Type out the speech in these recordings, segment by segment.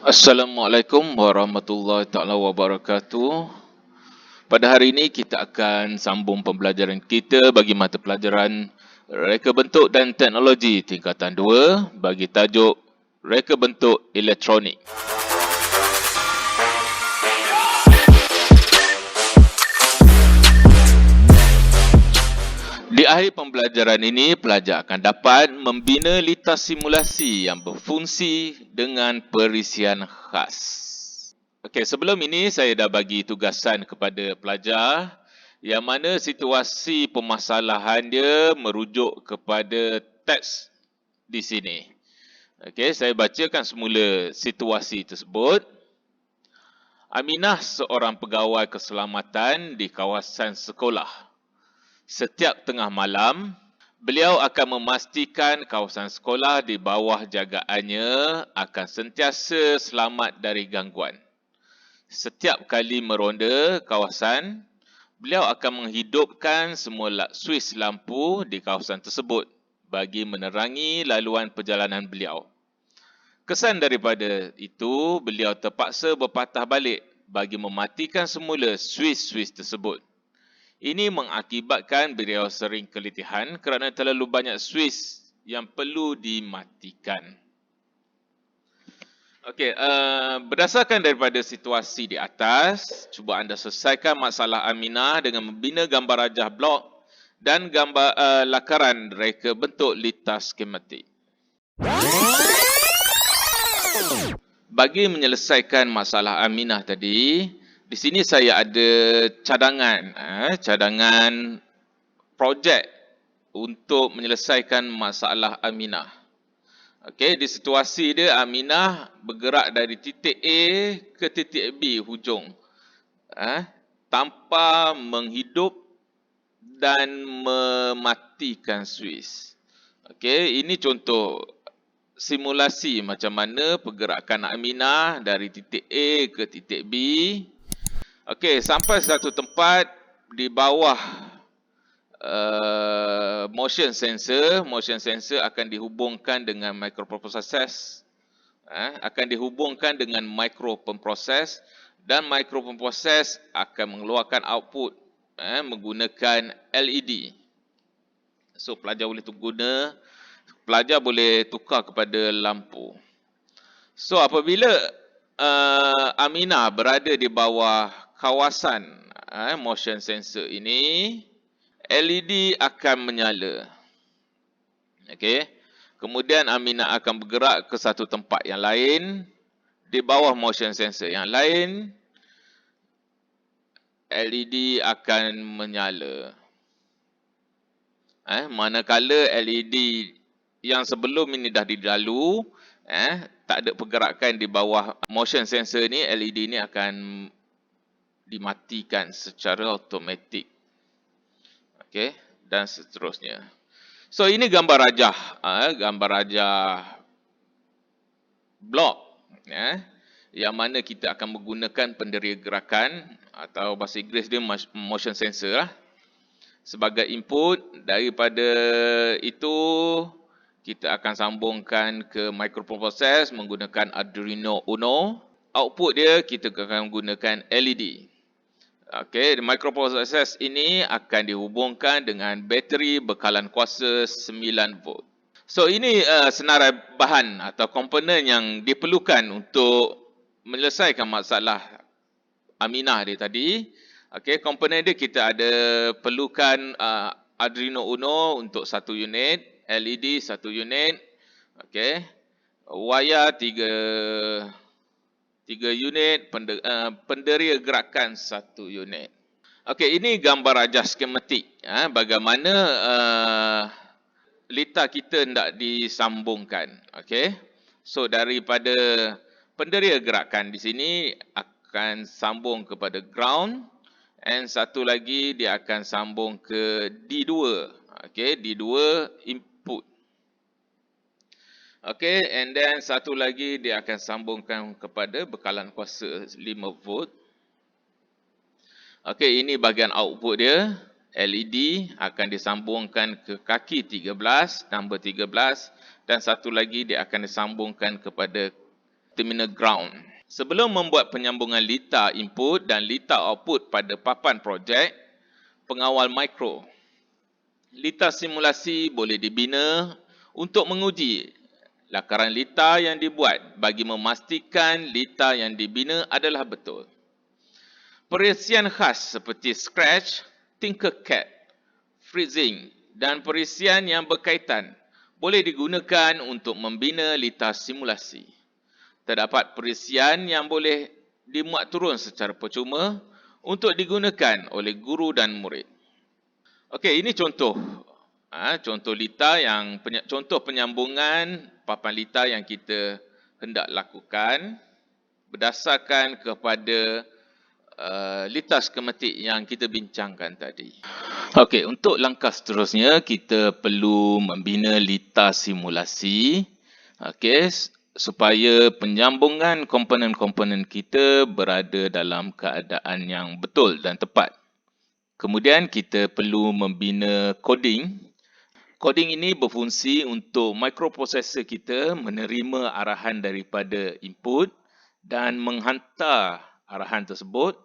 Assalamualaikum warahmatullahi taala wabarakatuh. Pada hari ini kita akan sambung pembelajaran kita bagi mata pelajaran Reka Bentuk dan Teknologi tingkatan 2 bagi tajuk Reka Bentuk Elektronik. Di akhir pembelajaran ini, pelajar akan dapat membina litas simulasi yang berfungsi dengan perisian khas. Okey, sebelum ini saya dah bagi tugasan kepada pelajar yang mana situasi permasalahan dia merujuk kepada teks di sini. Okey, saya bacakan semula situasi tersebut. Aminah seorang pegawai keselamatan di kawasan sekolah. Setiap tengah malam, beliau akan memastikan kawasan sekolah di bawah jagaannya akan sentiasa selamat dari gangguan. Setiap kali meronda kawasan, beliau akan menghidupkan semua suis lampu di kawasan tersebut bagi menerangi laluan perjalanan beliau. Kesan daripada itu, beliau terpaksa berpatah balik bagi mematikan semula suis-suis tersebut. Ini mengakibatkan beliau sering keletihan kerana terlalu banyak suis yang perlu dimatikan. Okey, berdasarkan daripada situasi di atas, cuba anda selesaikan masalah Aminah dengan membina gambar rajah blok dan gambar lakaran reka bentuk litas skematik. Bagi menyelesaikan masalah Aminah tadi, di sini saya ada cadangan projek untuk menyelesaikan masalah Aminah. Okey, di situasi dia Aminah bergerak dari titik A ke titik B hujung tanpa menghidup dan mematikan suis. Okey, ini contoh simulasi macam mana pergerakan Aminah dari titik A ke titik B. Okey, sampai satu tempat di bawah motion sensor akan dihubungkan dengan microprocess, akan dihubungkan dengan micropemproses dan micropemproses akan mengeluarkan output menggunakan LED. So pelajar boleh tukar kepada lampu. So apabila Aminah berada di bawah kawasan motion sensor ini, LED akan menyala. Okey. Kemudian Aminah akan bergerak ke satu tempat yang lain di bawah motion sensor yang lain, LED akan menyala. Manakala LED yang sebelum ini dah dilalu, tak ada pergerakan di bawah motion sensor ni, LED ni akan dimatikan secara automatik. Okey, dan seterusnya. So ini gambar rajah blok yang mana kita akan menggunakan penderia gerakan atau bahasa Inggeris dia motion sensor sebagai input. Daripada itu kita akan sambungkan ke microprocess menggunakan Arduino Uno. Output dia kita akan menggunakan LED. Okey, microprocess ini akan dihubungkan dengan bateri bekalan kuasa 9 volt. So ini senarai bahan atau komponen yang diperlukan untuk menyelesaikan masalah Aminah dia tadi. Okey, komponen dia kita ada perlukan Arduino Uno untuk 1 unit, LED 1 unit. Okey. Wayar 3 unit, penderia gerakan 1 unit. Okey, ini gambar rajah skematik bagaimana litar kita hendak disambungkan. Okey. So daripada penderia gerakan di sini akan sambung kepada ground, and satu lagi dia akan sambung ke D2. Okey, D2 input. Okey, and then satu lagi dia akan sambungkan kepada bekalan kuasa 5 volt. Okey, ini bahagian output dia. LED akan disambungkan ke kaki 13, nombor 13, dan satu lagi dia akan disambungkan kepada terminal ground. Sebelum membuat penyambungan litar input dan litar output pada papan projek pengawal mikro, litar simulasi boleh dibina untuk menguji lakaran litar yang dibuat bagi memastikan litar yang dibina adalah betul. Perisian khas seperti Scratch, Tinkercad, freezing dan perisian yang berkaitan boleh digunakan untuk membina litar simulasi. Terdapat perisian yang boleh dimuat turun secara percuma untuk digunakan oleh guru dan murid. Okey, ini contoh. Contoh litar contoh penyambungan papan litar yang kita hendak lakukan berdasarkan kepada litar skematik yang kita bincangkan tadi. Okey, untuk langkah seterusnya kita perlu membina litar simulasi. Okey, supaya penyambungan komponen-komponen kita berada dalam keadaan yang betul dan tepat. Kemudian kita perlu membina coding. Coding ini berfungsi untuk microprocessor kita menerima arahan daripada input dan menghantar arahan tersebut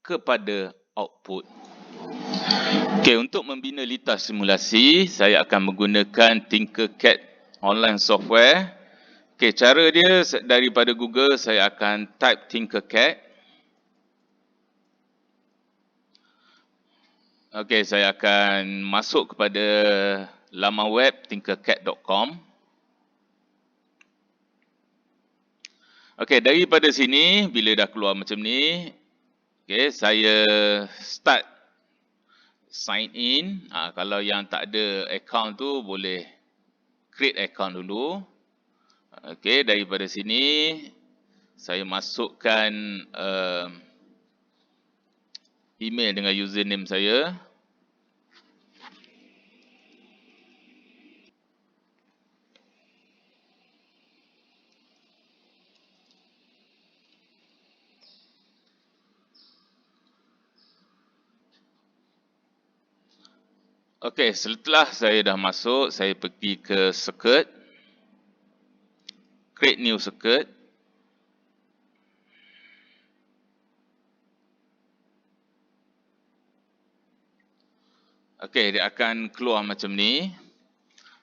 kepada output. Okey, untuk membina litar simulasi, saya akan menggunakan Tinkercad online software. Okey, cara dia daripada Google, saya akan type Tinkercad. Okey, saya akan masuk kepada laman web tinkercad.com. Okey, daripada sini, bila dah keluar macam ni, okey, saya start sign in. Kalau yang tak ada account tu boleh create account dulu. Okey, daripada sini saya masukkan email dengan username saya. Okey, setelah saya dah masuk, saya pergi ke circuit, create new circuit. Okey, dia akan keluar macam ni.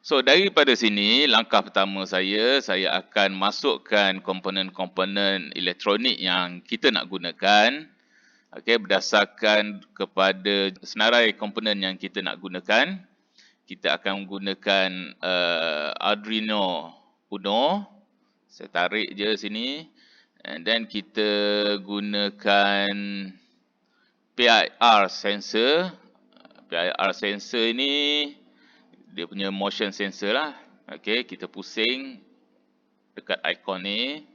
So, daripada sini, langkah pertama saya akan masukkan komponen-komponen elektronik yang kita nak gunakan. Okey, berdasarkan kepada senarai komponen yang kita nak gunakan, kita akan menggunakan Arduino Uno. Saya tarik je sini. And then kita gunakan PIR sensor. PIR sensor ini dia punya motion sensor lah. Okey, kita pusing dekat ikon ni.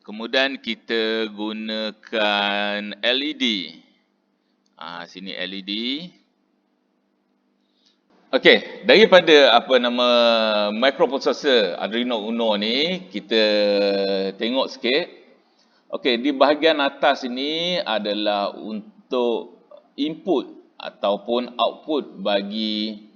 Kemudian kita gunakan LED. Sini LED. Okey, daripada microprocessor Arduino Uno ni, kita tengok sikit. Okey, di bahagian atas ini adalah untuk input ataupun output bagi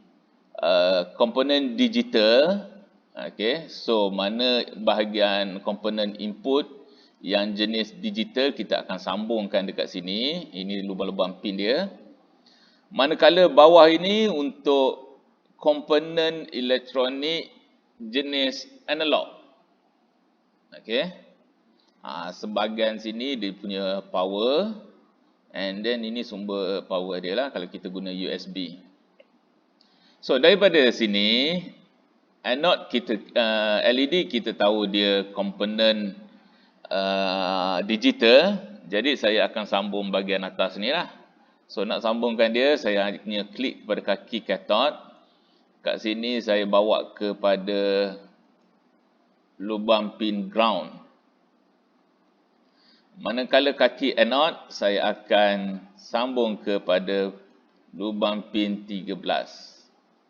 komponen digital. Okey, so mana bahagian komponen input yang jenis digital kita akan sambungkan dekat sini. Ini lubang-lubang pin dia. Manakala bawah ini untuk komponen elektronik jenis analog. Okey. Sebahagian sini dia punya power. And then ini sumber power dia lah kalau kita guna USB. So daripada sini, anode LED kita tahu dia komponen digital. Jadi saya akan sambung bahagian atas ni lah. So nak sambungkan dia, saya hanya klik pada kaki cathode. Kat sini saya bawa kepada lubang pin ground. Manakala kaki anode, saya akan sambung kepada lubang pin 13.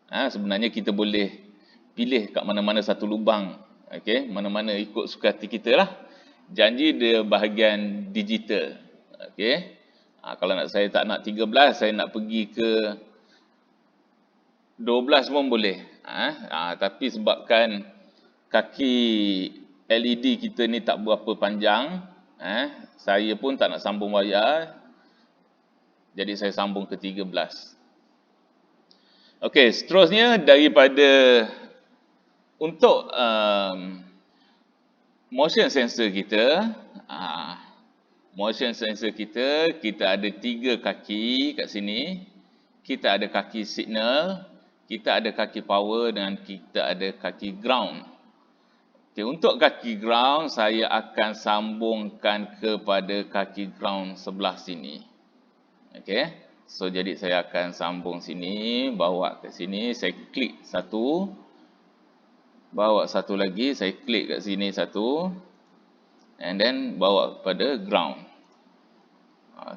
Sebenarnya kita boleh pilih kat mana-mana satu lubang. Okey, mana-mana ikut suka hati kita lah. Janji dia bahagian digital. Okey. Kalau saya tak nak 13, saya nak pergi ke 12 pun boleh. Tapi sebabkan kaki LED kita ni tak berapa panjang. Saya pun tak nak sambung wayar. Jadi saya sambung ke 13. Okey, seterusnya daripada untuk motion sensor kita, kita ada 3 kaki kat sini. Kita ada kaki signal, kita ada kaki power dan kita ada kaki ground. Okay, untuk kaki ground, saya akan sambungkan kepada kaki ground sebelah sini. Okay, so jadi saya akan sambung sini, bawa ke sini, saya klik satu, bawa satu lagi, saya klik kat sini satu, and then bawa kepada ground.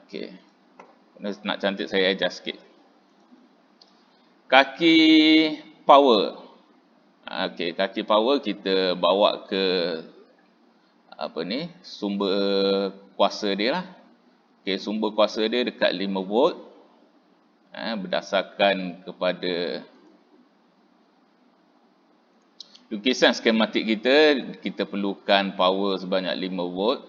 Okay, nak cantik saya adjust sikit. Kaki power. Okey, kaki power kita bawa ke sumber kuasa dia lah. Okey, sumber kuasa dia dekat 5 volt. Berdasarkan kepada lukisan skematik kita perlukan power sebanyak 5 volt.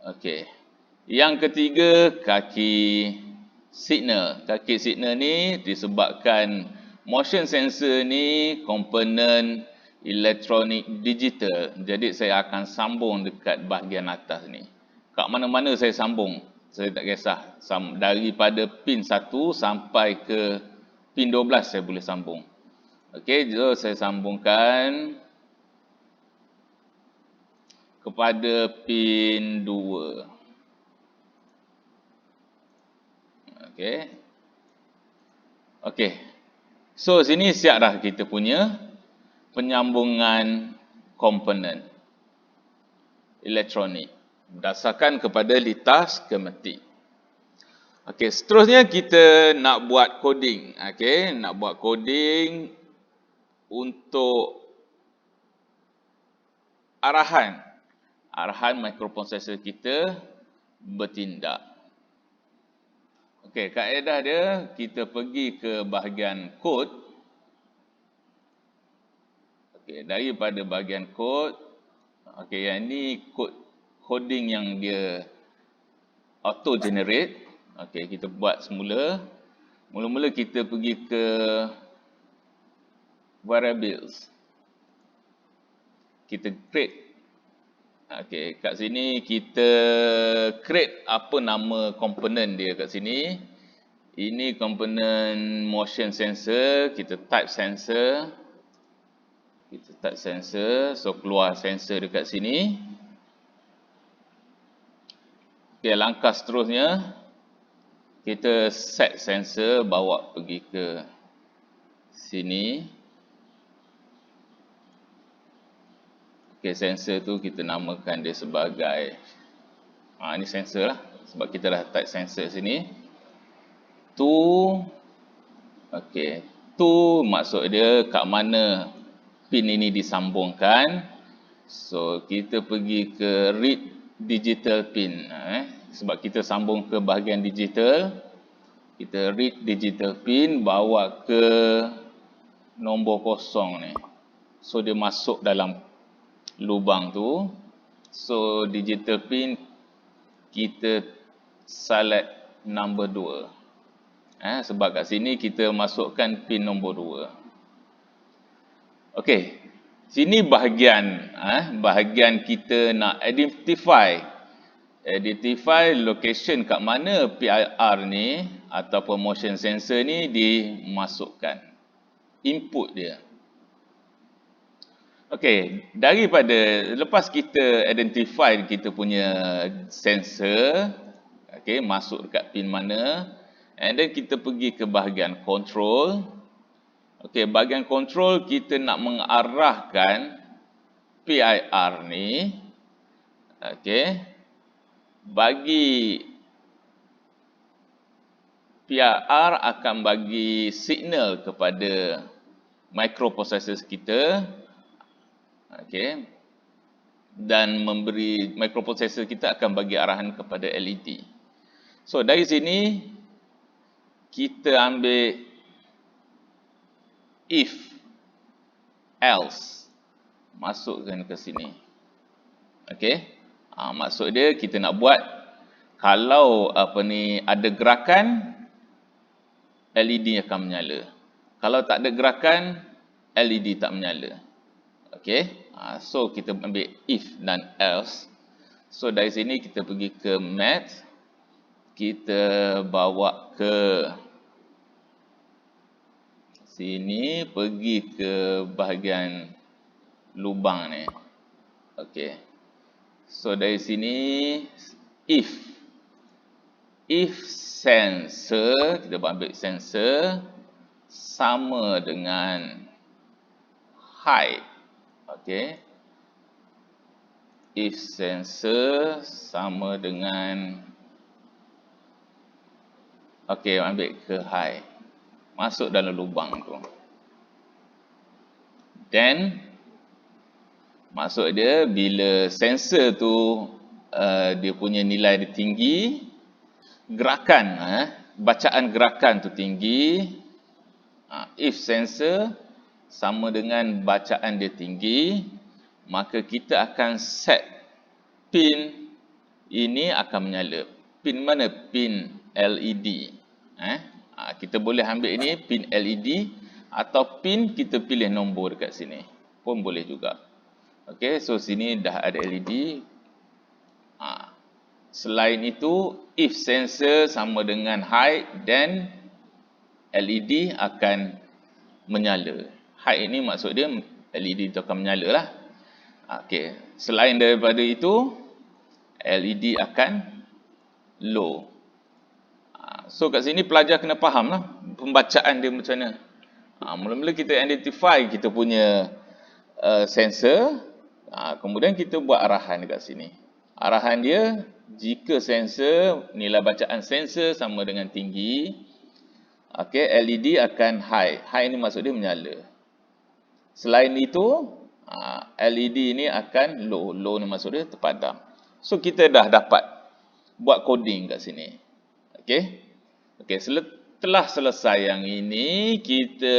Okey. Yang ketiga, kaki signal. Kaki signal ni disebabkan motion sensor ni komponen elektronik digital. Jadi saya akan sambung dekat bahagian atas ni. Kat mana-mana saya sambung, saya tak kisah. Daripada pin 1 sampai ke pin 12 saya boleh sambung. Okey, so saya sambungkan kepada pin 2. Okey. So sini siap dah kita punya penyambungan komponen elektronik berdasarkan kepada litas skematik. Okey, seterusnya kita nak buat coding. Okey, nak buat coding untuk arahan microprocessor kita bertindak. Okey, kaedah dia kita pergi ke bahagian kod. Okey, daripada bahagian kod, okey, yang ni coding yang dia auto generate. Okey, kita buat semula. Mula-mula kita pergi ke variables. Kita create. Okey, kat sini kita create apa nama komponen dia kat sini. Ini komponen motion sensor, kita type sensor. So keluar sensor dekat sini. Okey, langkah seterusnya kita set sensor, bawa pergi ke sini. Okey, sensor tu kita namakan dia sebagai ini sensor lah, sebab kita dah type sensor sini. Okey, tu maksud dia kat mana pin ini disambungkan. So kita pergi ke read digital pin. Sebab kita sambung ke bahagian digital, kita read digital pin, bawa ke nombor kosong ni. So dia masuk dalam lubang tu. So digital pin kita select number 2. Sebab kat sini kita masukkan pin nombor 2. Okey, sini bahagian kita nak identify location kat mana PIR ni ataupun motion sensor ni dimasukkan, input dia. Okey, daripada lepas kita identify kita punya sensor, okey, masuk dekat pin mana, and then kita pergi ke bahagian control. Okey, bahagian control kita nak mengarahkan PIR ni, okey, bagi PIR akan bagi signal kepada microprocessor kita. Okey, dan microprocessor kita akan bagi arahan kepada LED. So dari sini kita ambil if else. Masukkan ke sini. Okey. Maksud dia kita nak buat kalau ada gerakan, LED akan menyala. Kalau tak ada gerakan, LED tak menyala. Okey. So kita ambil if dan else. So dari sini kita pergi ke math. Kita bawa ke sini, pergi ke bahagian lubang ni. Okey. So dari sini if sensor, kita ambil sensor sama dengan height. Okey. If sensor sama dengan, okey, ambil ke height. Masuk dalam lubang tu. Then maksud dia bila sensor tu dia punya nilai dia tinggi, gerakan bacaan gerakan tu tinggi, if sensor sama dengan bacaan dia tinggi, maka kita akan set pin ini akan menyala. Pin mana? Pin LED. Kita boleh ambil ini pin LED atau pin kita pilih nombor dekat sini pun boleh juga. Okey, so sini dah ada LED. Selain itu, if sensor sama dengan height, then LED akan menyala. Height ini maksud dia LED itu akan menyala lah. Okey, selain daripada itu, LED akan low. So kat sini pelajar kena faham lah pembacaan dia macam mana. Mula-mula kita identify kita punya sensor, kemudian kita buat arahan dekat sini. Arahan dia, jika sensor, nilai bacaan sensor sama dengan tinggi, okey, LED akan high. High ni maksud dia menyala. Selain itu, LED ni akan low. Low ni maksud dia terpadam. So kita dah dapat buat coding kat sini. Okey. Okey, setelah selesai yang ini, kita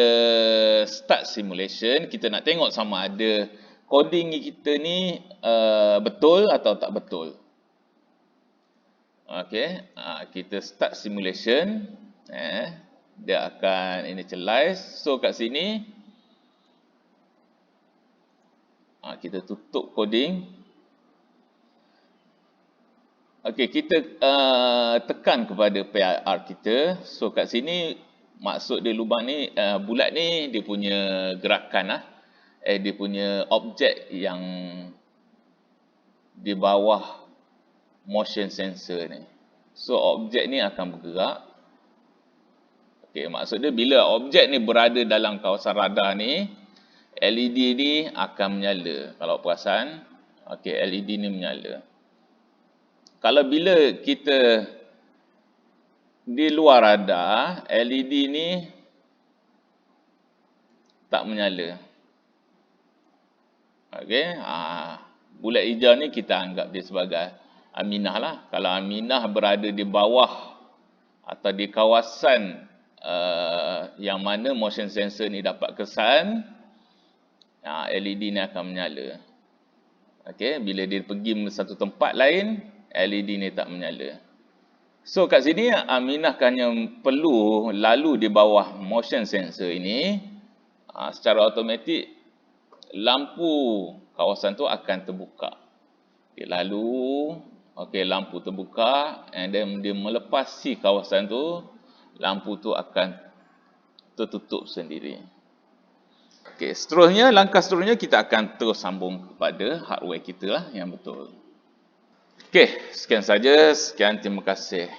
start simulation. Kita nak tengok sama ada coding kita ni betul atau tak betul. Okey, kita start simulation. Dia akan initialize. So kat sini, kita tutup coding. Okey, kita tekan kepada PIR kita. So kat sini maksud dia lubang ni, bulat ni dia punya gerakan dia punya objek yang di bawah motion sensor ni. So objek ni akan bergerak. Okey, maksud dia bila objek ni berada dalam kawasan radar ni, LED ni akan menyala. Kalau perasan, okey, LED ni menyala. Kalau bila kita di luar radar, LED ni tak menyala. Okey, bulat hijau ni kita anggap dia sebagai aminah lah. Kalau aminah berada di bawah atau di kawasan yang mana motion sensor ni dapat kesan, LED ni akan menyala. Okey, bila dia pergi ke satu tempat lain, LED ni tak menyala. So kat sini aminah hanya perlu lalu di bawah motion sensor ini, secara automatik lampu kawasan tu akan terbuka. Dia lalu, okey, lampu terbuka, and then dia melepasi kawasan tu, lampu tu akan tertutup sendiri. Okey, seterusnya, langkah seterusnya kita akan terus sambung kepada hardware kita lah yang betul. Okey, sekian saja. Sekian, terima kasih.